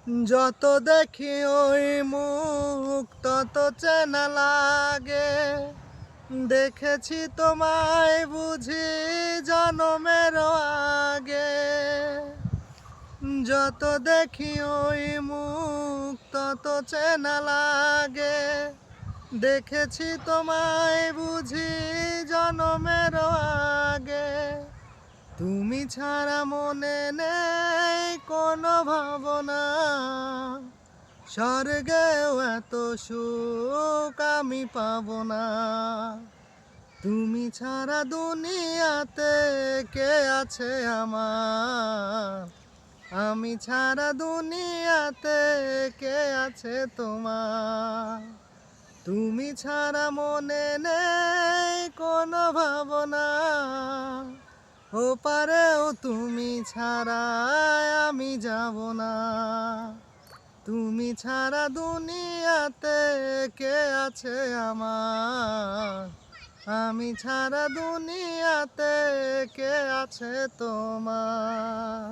যত দেখি ওই মুখ তত চেনা লাগে। দেখেছি তোমায় বুঝি জনমের আগে। যত দেখি ওই মুখ তত চেনা লাগে। দেখেছি তোমায় বুঝি জনমের আগে। তুমি ছাড়া মনে নেই কোনো ভাবনা, স্বর্গেও এত সুখ আমি পাবো না। তুমি ছাড়া দুনিয়াতে কে আছে আমার, আমি ছাড়া দুনিয়াতে কে আছে তোমার। তুমি ছাড়া মনে নেই কোনো ভাবনা, ওপারেও তুমি ছাড়া আমি যাব না। তুমি ছাড়া দুনিয়াতে কে আছে আমার, আমি ছাড়া দুনিয়াতে কে আছে তোমার।